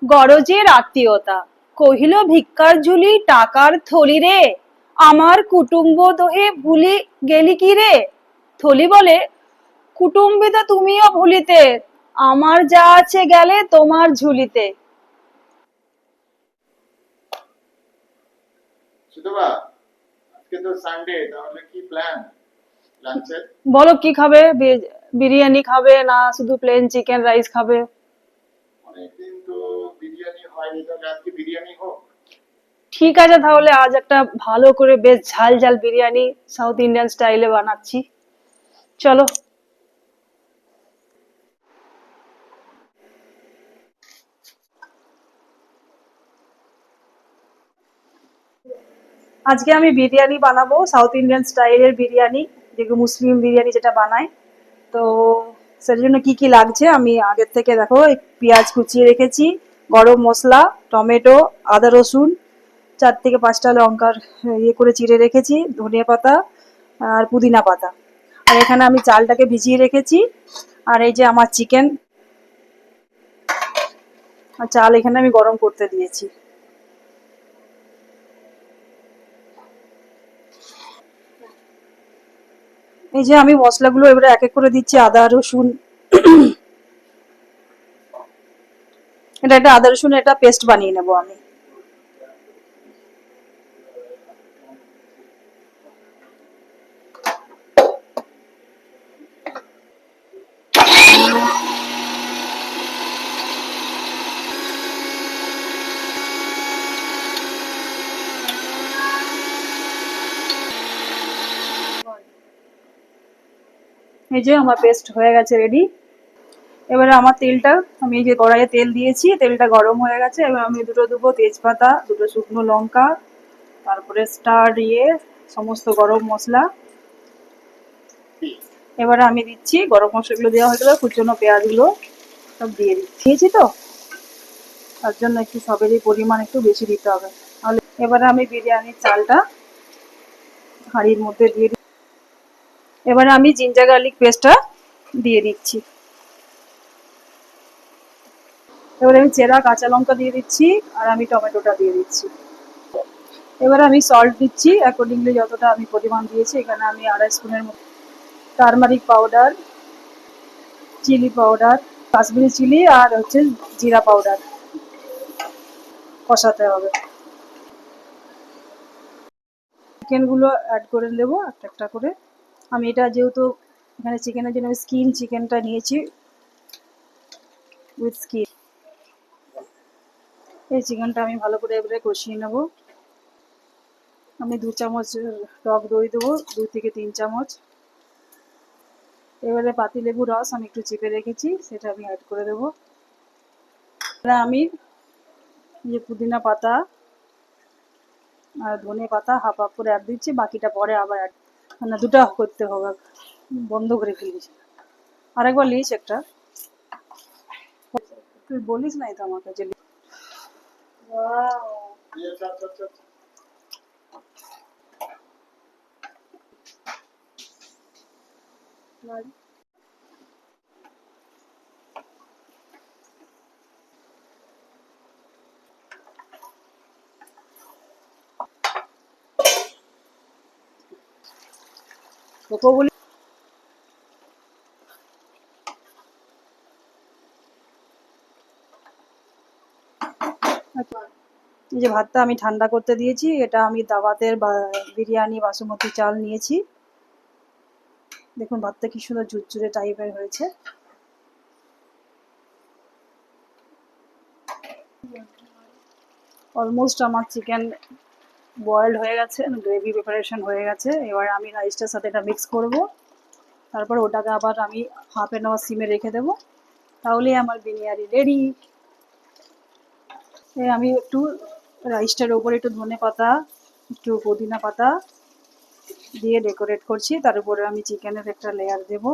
গরজের আত্মীয়তা, কহিল ভিক্ষার ঝুলি টাকার থলি রে, আমার কুটুম্ব দহে ভুলি গেলি কি রে। থলি বলে, কুটুম্বিতা তুমিও ভুলিতে, আমার যা আছে গেলে তোমার ঝুলিতে। সুতবা, আজকে তো সানডে, তাহলে কি প্ল্যান লাঞ্চের? বলো কি খাবে? বিরিয়ানি খাবে না শুধু প্লেন চিকেন রাইস খাবে? অনেকদিন তো বিরিয়ানি হয়নি, তাহলে আজকে বিরিয়ানি হোক। ঠিক আছে, তাহলে আজ একটা ভালো করে বেশ ঝাল ঝাল বিরিয়ানি সাউথ ইন্ডিয়ান স্টাইলে বানাচ্ছি, চলো। আজকে আমি বিরিয়ানি বানাবো সাউথ ইন্ডিয়ান স্টাইলের বিরিয়ানি, যেগুলো মুসলিম বিরিয়ানি যেটা বানায়। তো সেটার জন্য কি কি লাগছে আমি আগের থেকে দেখো, পেঁয়াজ কুচিয়ে রেখেছি, গরম মশলা, টমেটো, আদা রসুন, 4 থেকে 5টা লঙ্কার ইয়ে করে চিড়ে রেখেছি, ধনিয়া পাতা আর পুদিনা পাতা। আর এখানে আমি চালটাকে ভিজিয়ে রেখেছি। আর এই যে আমার চিকেন আর চাল এখানে আমি গরম করতে দিয়েছি। এই যে আমি মশলাগুলো এবারে এক এক করে দিচ্ছি। আদা রসুন, এটা একটা আদা রসুন একটা পেস্ট বানিয়ে নেব আমি। এই যে আমার পেস্ট হয়ে গেছে রেডি। এবারে আমার তেলটা, আমি এই যে কড়াইয়ে তেল দিয়েছি, তেলটা গরম হয়ে গেছে। এবার আমি দুটো দেবো তেজপাতা, দুটো শুকনো লঙ্কা, তারপরে স্টার দিয়ে সমস্ত গরম মশলা। এবারে আমি দিচ্ছি গরম মশলাগুলো, দেওয়া হয়ে গেলে কুচনো পেঁয়াজগুলো সব দিয়ে দিচ্ছি তো, তার জন্য একটু সবেরই পরিমাণ একটু বেশি দিতে হবে। তাহলে এবারে আমি বিরিয়ানির চালটা হাঁড়ির মধ্যে দিয়ে দিই। এবারে আমি জিঞ্জার গার্লিক পেস্টটা দিয়ে দিচ্ছি। এবারে আমি চেরা কাঁচা লঙ্কা দিয়ে দিচ্ছি, আর আমি টমেটোটা দিয়ে দিচ্ছি। এবারে আমি সল্ট দিচ্ছি অ্যাকর্ডিংলি, যতটা আমি পরিমাণ দিয়েছি। এখানে আমি 2.5 স্পুনের মতো turmeric powder, chilli powder, Kashmiri chilli আর হচ্ছে জিরা পাউডার কষাতে হবে। চিকেনগুলো অ্যাড করে দেবো একটা একটা করে। আমি এটা যেহেতু এখানে চিকেনের জন্য স্কিন চিকেনটা নিয়েছি, উইথ স্কিন। এই চিকেনটা আমি ভালো করে এবারে কষিয়ে নেব। আমি 2 চামচ টক দই দেবো, 2 থেকে 3 চামচ। এবারে পাতিলেবুর রস আমি একটু চেপে রেখেছি, সেটা আমি অ্যাড করে দেবো। আমি যে পুদিনা পাতা আর ধনে পাতা হাফ হাফ করে অ্যাড দিচ্ছি, বাকিটা পরে আবার অ্যাড, মানে দুটো করতে হবে, বন্ধ করে ফেলিস। আরেকবার লিস একটা, তুই বলিস নাই তো আমাকে যে তোকে বলি। এই যে ভাতটা আমি ঠান্ডা করতে দিয়েছি, এটা আমি দাওয়াতের বিরিয়ানি বাসমতি চাল নিয়েছি। দেখুন ভাতটা কি সুন্দর ঝুরঝুরে টাইপের হয়েছে। অলমোস্ট আমার চিকেন বয়েলড হয়ে গেছে, গ্রেভি প্রিপারেশন হয়ে গেছে। এবার আমি রাইসটার সাথে এটা মিক্স করব, তারপর ওটাকে আবার আমি হাফ অ্যান আওয়ার সিমে রেখে দেবো, তাহলেই আমার বিরিয়ানি রেডি। আমি একটু রাইসটার ওপরে একটু ধনে পাতা, একটু পুদিনা পাতা দিয়ে ডেকোরেট করছি, তার উপরে আমি চিকেনের একটা লেয়ার দেব।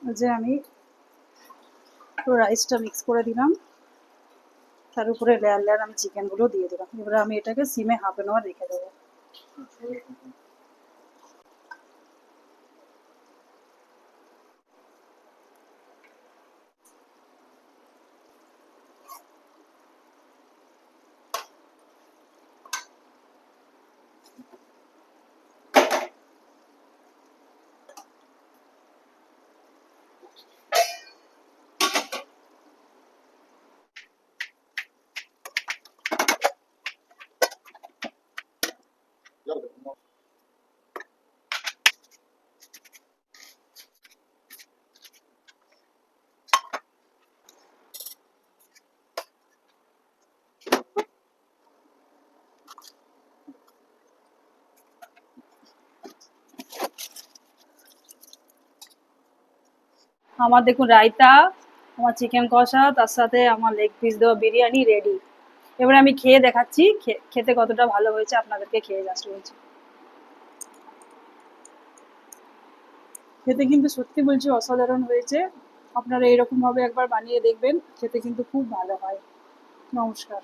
এই যে আমি পুরো রাইসটা মিক্স করে দিলাম, তার উপরে লেয়ার লেয়ার আমি চিকেনগুলো দিয়ে দিলাম। এবারে আমি এটাকে সিমে হাফ অ্যান আওয়ার রেখে দেবো। আমার দেখুন রায়তা, আমার চিকেন কষা, তার সাথে আমার লেগ পিস দেওয়া বিরিয়ানি রেডি। এবারে আমি খেয়ে দেখাচ্ছি খেতে কতটা ভালো হয়েছে, আপনাদেরকে খেয়ে জাস্ট বলছি। খেতে কিন্তু সত্যি বলছি অসাধারণ হয়েছে। আপনারা এরকম ভাবে একবার বানিয়ে দেখবেন, খেতে কিন্তু খুব ভালো হয়। নমস্কার।